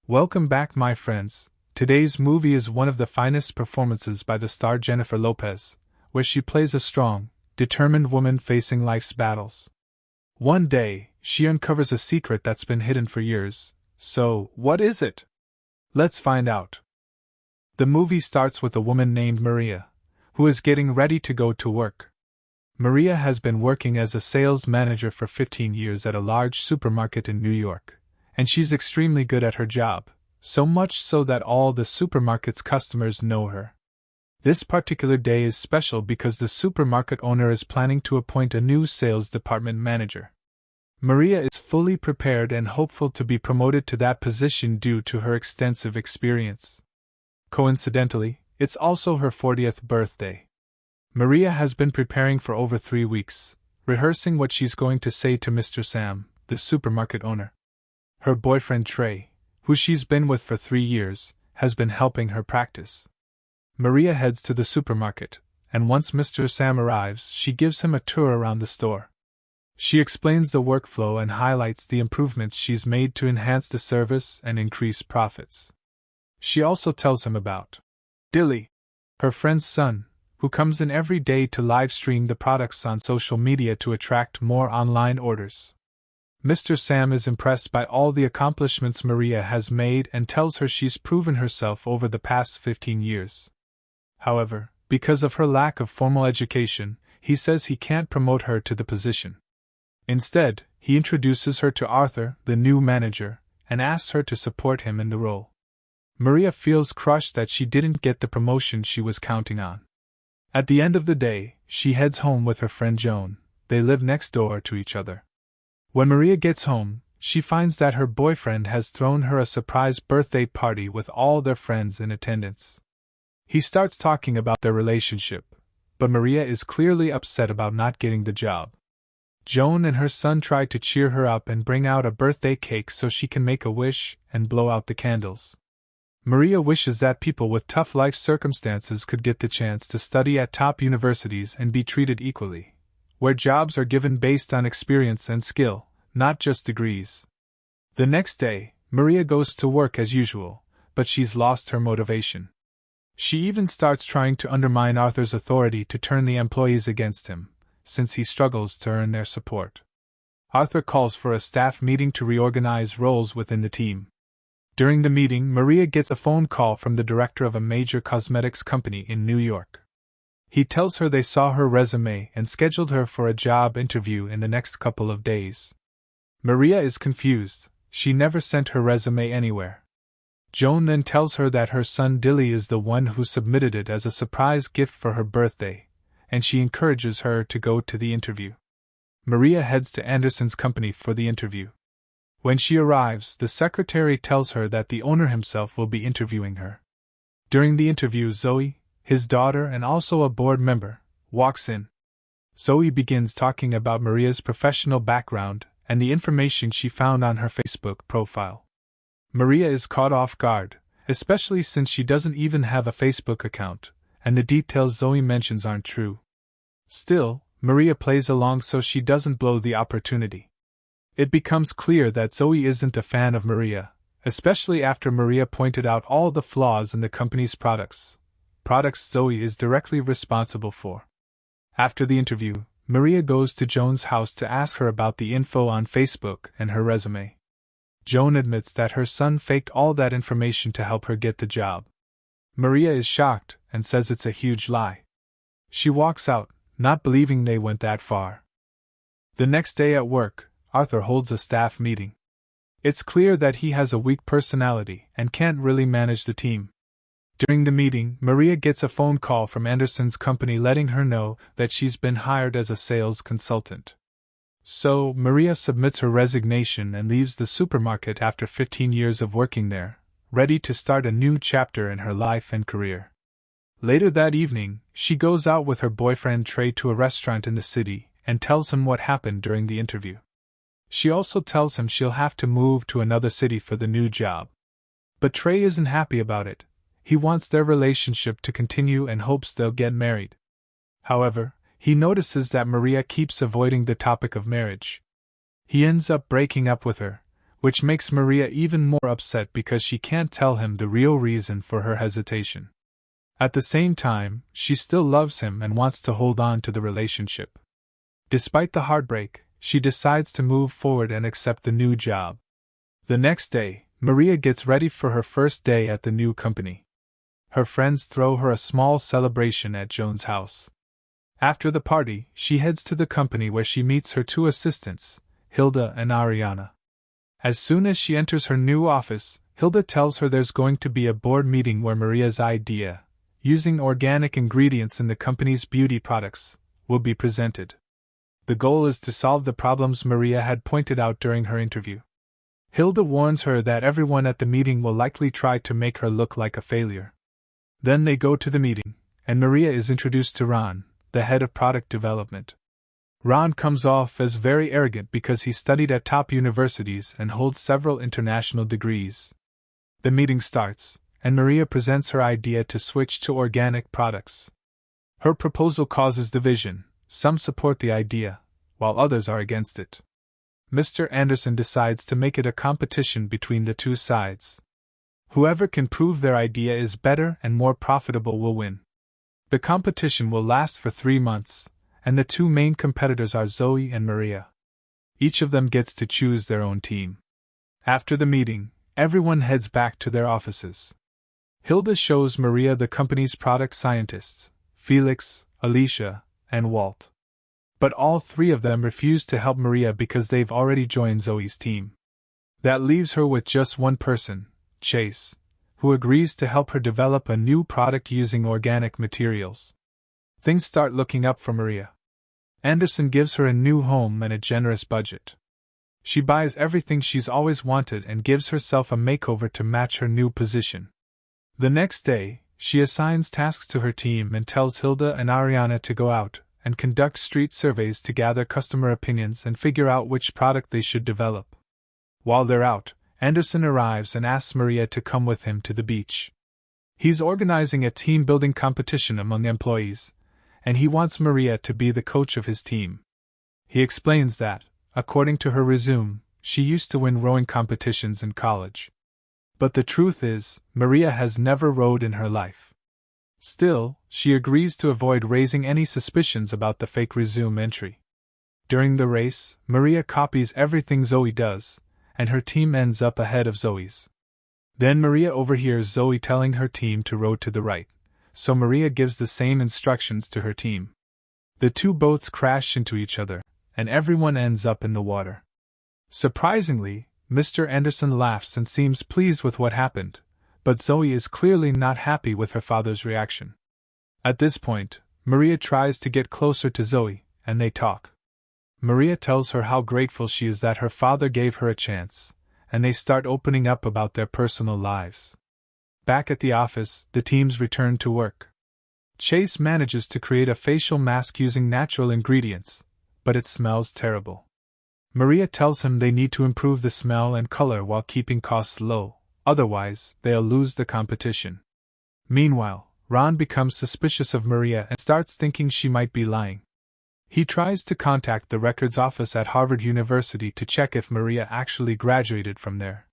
Welcome back, my friends. Today's movie is one of the finest performances by the star Jennifer Lopez, where she plays a strong, determined woman facing life's battles. One day, she uncovers a secret that's been hidden for years. So, what is it? Let's find out. The movie starts with a woman named Maria, who is getting ready to go to work. Maria has been working as a sales manager for 15 years at a large supermarket in New York, and she's extremely good at her job, so much so that all the supermarket's customers know her. This particular day is special because the supermarket owner is planning to appoint a new sales department manager. Maria is fully prepared and hopeful to be promoted to that position due to her extensive experience. Coincidentally, it's also her 40th birthday. Maria has been preparing for over 3 weeks, rehearsing what she's going to say to Mr. Sam, the supermarket owner. Her boyfriend Trey, who she's been with for 3 years, has been helping her practice. Maria heads to the supermarket, and once Mr. Sam arrives, she gives him a tour around the store. She explains the workflow and highlights the improvements she's made to enhance the service and increase profits. She also tells him about Dilly, her friend's son, who comes in every day to live stream the products on social media to attract more online orders. Mr. Sam is impressed by all the accomplishments Maria has made and tells her she's proven herself over the past 15 years. However, because of her lack of formal education, he says he can't promote her to the position. Instead, he introduces her to Arthur, the new manager, and asks her to support him in the role. Maria feels crushed that she didn't get the promotion she was counting on. At the end of the day, she heads home with her friend Joan. They live next door to each other. When Maria gets home, she finds that her boyfriend has thrown her a surprise birthday party with all their friends in attendance. He starts talking about their relationship, but Maria is clearly upset about not getting the job. Joan and her son try to cheer her up and bring out a birthday cake so she can make a wish and blow out the candles. Maria wishes that people with tough life circumstances could get the chance to study at top universities and be treated equally, where jobs are given based on experience and skill, not just degrees. The next day, Maria goes to work as usual, but she's lost her motivation. She even starts trying to undermine Arthur's authority to turn the employees against him, since he struggles to earn their support. Arthur calls for a staff meeting to reorganize roles within the team. During the meeting, Maria gets a phone call from the director of a major cosmetics company in New York. He tells her they saw her resume and scheduled her for a job interview in the next couple of days. Maria is confused. She never sent her resume anywhere. Joan then tells her that her son Dilly is the one who submitted it as a surprise gift for her birthday, and she encourages her to go to the interview. Maria heads to Anderson's company for the interview. When she arrives, the secretary tells her that the owner himself will be interviewing her. During the interview, Zoe, his daughter and also a board member, walks in. Zoe begins talking about Maria's professional background and the information she found on her Facebook profile. Maria is caught off guard, especially since she doesn't even have a Facebook account, and the details Zoe mentions aren't true. Still, Maria plays along so she doesn't blow the opportunity. It becomes clear that Zoe isn't a fan of Maria, especially after Maria pointed out all the flaws in the company's products Zoe is directly responsible for. After the interview, Maria goes to Joan's house to ask her about the info on Facebook and her resume. Joan admits that her son faked all that information to help her get the job. Maria is shocked and says it's a huge lie. She walks out, not believing they went that far. The next day at work, Arthur holds a staff meeting. It's clear that he has a weak personality and can't really manage the team. During the meeting, Maria gets a phone call from Anderson's company letting her know that she's been hired as a sales consultant. So, Maria submits her resignation and leaves the supermarket after 15 years of working there, ready to start a new chapter in her life and career. Later that evening, she goes out with her boyfriend Trey to a restaurant in the city and tells him what happened during the interview. She also tells him she'll have to move to another city for the new job. But Trey isn't happy about it. He wants their relationship to continue and hopes they'll get married. However, he notices that Maria keeps avoiding the topic of marriage. He ends up breaking up with her, which makes Maria even more upset because she can't tell him the real reason for her hesitation. At the same time, she still loves him and wants to hold on to the relationship. Despite the heartbreak, she decides to move forward and accept the new job. The next day, Maria gets ready for her first day at the new company. Her friends throw her a small celebration at Joan's house. After the party, she heads to the company where she meets her two assistants, Hilda and Ariana. As soon as she enters her new office, Hilda tells her there's going to be a board meeting where Maria's idea, using organic ingredients in the company's beauty products, will be presented. The goal is to solve the problems Maria had pointed out during her interview. Hilda warns her that everyone at the meeting will likely try to make her look like a failure. Then they go to the meeting, and Maria is introduced to Ron, the head of product development. Ron comes off as very arrogant because he studied at top universities and holds several international degrees. The meeting starts, and Maria presents her idea to switch to organic products. Her proposal causes division. Some support the idea, while others are against it. Mr. Anderson decides to make it a competition between the two sides. Whoever can prove their idea is better and more profitable will win. The competition will last for 3 months, and the two main competitors are Zoe and Maria. Each of them gets to choose their own team. After the meeting, everyone heads back to their offices. Hilda shows Maria the company's product scientists, Felix, Alicia, and Walt. But all 3 of them refuse to help Maria because they've already joined Zoe's team. That leaves her with just one person, Chase, who agrees to help her develop a new product using organic materials. Things start looking up for Maria. Anderson gives her a new home and a generous budget. She buys everything she's always wanted and gives herself a makeover to match her new position. The next day, she assigns tasks to her team and tells Hilda and Ariana to go out and conduct street surveys to gather customer opinions and figure out which product they should develop. While they're out, Anderson arrives and asks Maria to come with him to the beach. He's organizing a team-building competition among employees, and he wants Maria to be the coach of his team. He explains that, according to her resume, she used to win rowing competitions in college. But the truth is, Maria has never rowed in her life. Still, she agrees to avoid raising any suspicions about the fake resume entry. During the race, Maria copies everything Zoe does, and her team ends up ahead of Zoe's. Then Maria overhears Zoe telling her team to row to the right, so Maria gives the same instructions to her team. The two boats crash into each other, and everyone ends up in the water. Surprisingly, Mr. Anderson laughs and seems pleased with what happened, but Zoe is clearly not happy with her father's reaction. At this point, Maria tries to get closer to Zoe, and they talk. Maria tells her how grateful she is that her father gave her a chance, and they start opening up about their personal lives. Back at the office, the teams return to work. Chase manages to create a facial mask using natural ingredients, but it smells terrible. Maria tells him they need to improve the smell and color while keeping costs low, otherwise, they'll lose the competition. Meanwhile, Ron becomes suspicious of Maria and starts thinking she might be lying. He tries to contact the records office at Harvard University to check if Maria actually graduated from there.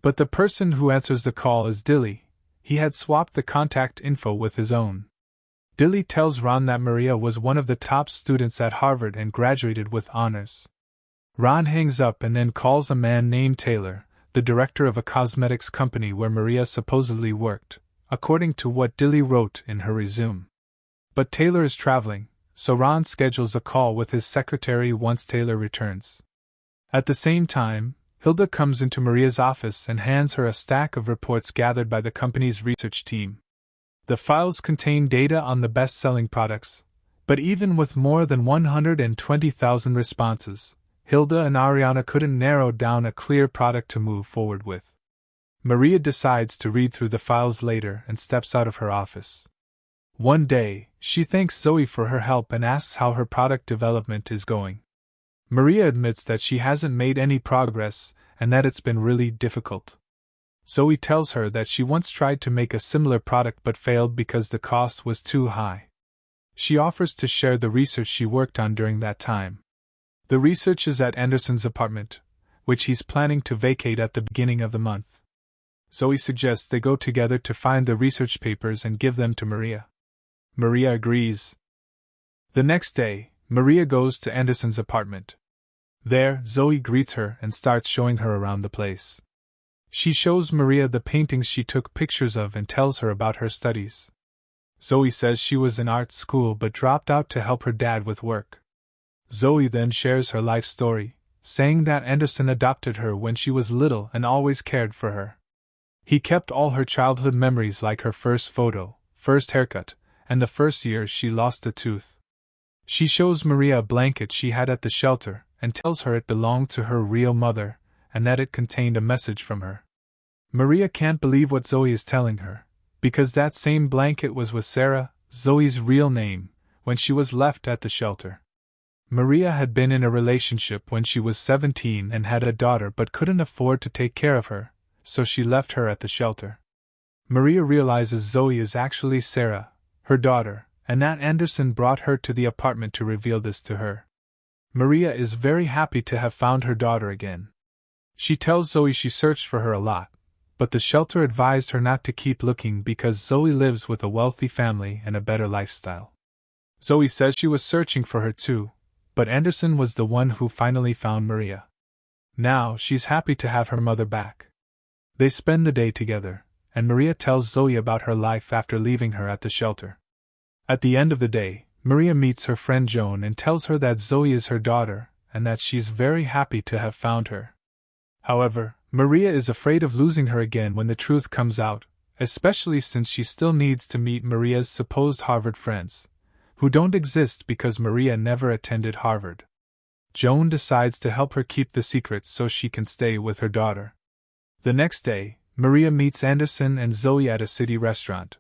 But the person who answers the call is Dilly. He had swapped the contact info with his own. Dilly tells Ron that Maria was one of the top students at Harvard and graduated with honors. Ron hangs up and then calls a man named Taylor, the director of a cosmetics company where Maria supposedly worked, according to what Dilly wrote in her resume. But Taylor is traveling, so Ron schedules a call with his secretary once Taylor returns. At the same time, Hilda comes into Maria's office and hands her a stack of reports gathered by the company's research team. The files contain data on the best-selling products, but even with more than 120,000 responses, Hilda and Ariana couldn't narrow down a clear product to move forward with. Maria decides to read through the files later and steps out of her office. One day, she thanks Zoe for her help and asks how her product development is going. Maria admits that she hasn't made any progress and that it's been really difficult. Zoe tells her that she once tried to make a similar product but failed because the cost was too high. She offers to share the research she worked on during that time. The research is at Anderson's apartment, which he's planning to vacate at the beginning of the month. Zoe suggests they go together to find the research papers and give them to Maria. Maria agrees. The next day, Maria goes to Anderson's apartment. There, Zoe greets her and starts showing her around the place. She shows Maria the paintings she took pictures of and tells her about her studies. Zoe says she was in art school but dropped out to help her dad with work. Zoe then shares her life story, saying that Anderson adopted her when she was little and always cared for her. He kept all her childhood memories like her first photo, first haircut, and the first year she lost a tooth. She shows Maria a blanket she had at the shelter and tells her it belonged to her real mother and that it contained a message from her. Maria can't believe what Zoe is telling her, because that same blanket was with Sarah, Zoe's real name, when she was left at the shelter. Maria had been in a relationship when she was 17 and had a daughter but couldn't afford to take care of her, so she left her at the shelter. Maria realizes Zoe is actually Sarah, her daughter, and that Anderson brought her to the apartment to reveal this to her. Maria is very happy to have found her daughter again. She tells Zoe she searched for her a lot, but the shelter advised her not to keep looking because Zoe lives with a wealthy family and a better lifestyle. Zoe says she was searching for her too, but Anderson was the one who finally found Maria. Now she's happy to have her mother back. They spend the day together, and Maria tells Zoe about her life after leaving her at the shelter. At the end of the day, Maria meets her friend Joan and tells her that Zoe is her daughter and that she's very happy to have found her. However, Maria is afraid of losing her again when the truth comes out, especially since she still needs to meet Maria's supposed Harvard friends, who don't exist because Maria never attended Harvard. Joan decides to help her keep the secret so she can stay with her daughter. The next day, Maria meets Anderson and Zoe at a city restaurant.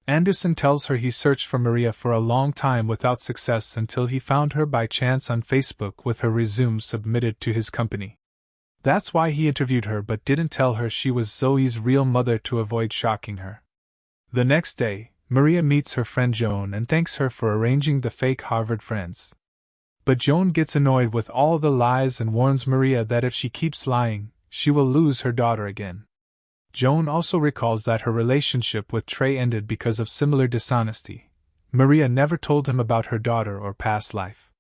Anderson tells her he searched for Maria for a long time without success until he found her by chance on Facebook with her resume submitted to his company. That's why he interviewed her but didn't tell her she was Zoe's real mother to avoid shocking her. The next day, Maria meets her friend Joan and thanks her for arranging the fake Harvard friends. But Joan gets annoyed with all the lies and warns Maria that if she keeps lying, she will lose her daughter again. Joan also recalls that her relationship with Trey ended because of similar dishonesty. Maria never told him about her daughter or past life.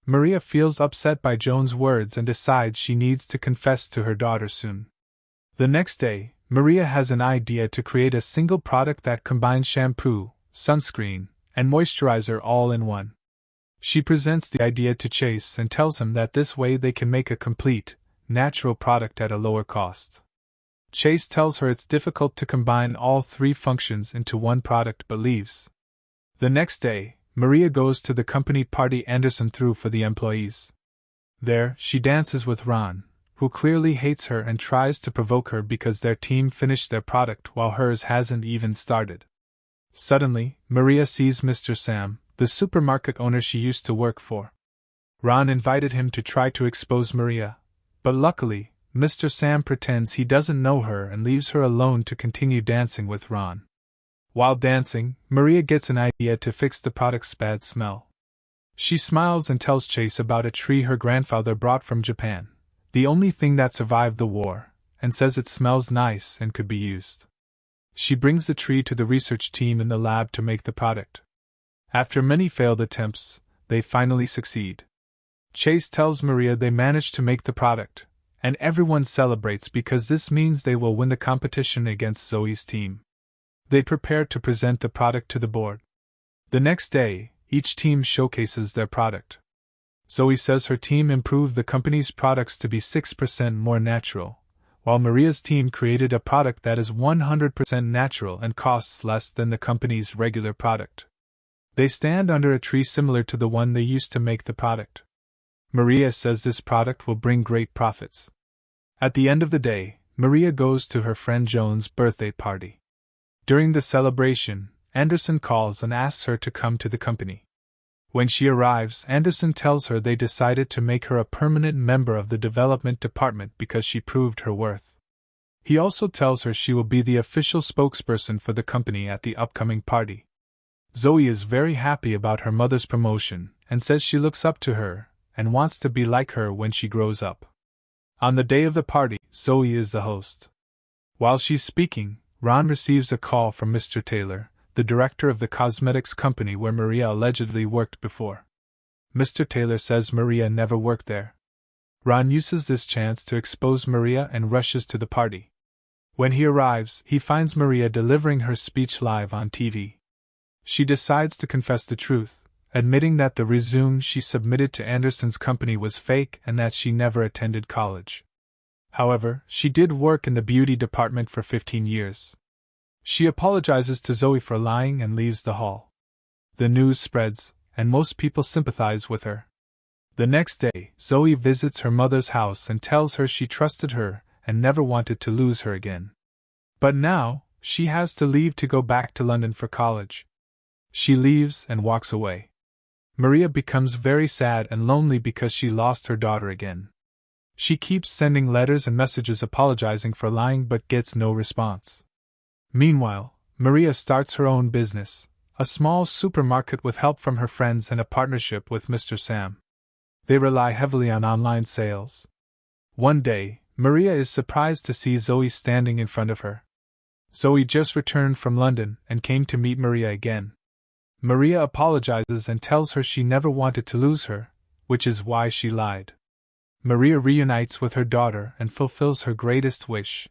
Maria feels upset by Joan's words and decides she needs to confess to her daughter soon. The next day, Maria has an idea to create a single product that combines shampoo, sunscreen, and moisturizer all in one. She presents the idea to Chase and tells him that this way they can make a complete, natural product at a lower cost. Chase tells her it's difficult to combine all three functions into one product but leaves. The next day, Maria goes to the company party Anderson threw for the employees. There, she dances with Ron, who clearly hates her and tries to provoke her because their team finished their product while hers hasn't even started. Suddenly, Maria sees Mr. Sam, the supermarket owner she used to work for. Ron invited him to try to expose Maria, but luckily, Mr. Sam pretends he doesn't know her and leaves her alone to continue dancing with Ron. While dancing, Maria gets an idea to fix the product's bad smell. She smiles and tells Chase about a tree her grandfather brought from Japan, the only thing that survived the war, and says it smells nice and could be used. She brings the tree to the research team in the lab to make the product. After many failed attempts, they finally succeed. Chase tells Maria they managed to make the product, and everyone celebrates because this means they will win the competition against Zoe's team. They prepare to present the product to the board. The next day, each team showcases their product. Zoe says her team improved the company's products to be 6% more natural, while Maria's team created a product that is 100% natural and costs less than the company's regular product. They stand under a tree similar to the one they used to make the product. Maria says this product will bring great profits. At the end of the day, Maria goes to her friend Joan's birthday party. During the celebration, Anderson calls and asks her to come to the company. When she arrives, Anderson tells her they decided to make her a permanent member of the development department because she proved her worth. He also tells her she will be the official spokesperson for the company at the upcoming party. Zoe is very happy about her mother's promotion and says she looks up to her and wants to be like her when she grows up. On the day of the party, Zoe is the host. While she's speaking, Ron receives a call from Mr. Taylor, the director of the cosmetics company where Maria allegedly worked before. Mr. Taylor says Maria never worked there. Ron uses this chance to expose Maria and rushes to the party. When he arrives, he finds Maria delivering her speech live on TV. She decides to confess the truth, admitting that the resume she submitted to Anderson's company was fake and that she never attended college. However, she did work in the beauty department for 15 years. She apologizes to Zoe for lying and leaves the hall. The news spreads, and most people sympathize with her. The next day, Zoe visits her mother's house and tells her she trusted her and never wanted to lose her again. But now, she has to leave to go back to London for college. She leaves and walks away. Maria becomes very sad and lonely because she lost her daughter again. She keeps sending letters and messages apologizing for lying but gets no response. Meanwhile, Maria starts her own business, a small supermarket with help from her friends and a partnership with Mr. Sam. They rely heavily on online sales. One day, Maria is surprised to see Zoe standing in front of her. Zoe just returned from London and came to meet Maria again. Maria apologizes and tells her she never wanted to lose her, which is why she lied. Maria reunites with her daughter and fulfills her greatest wish,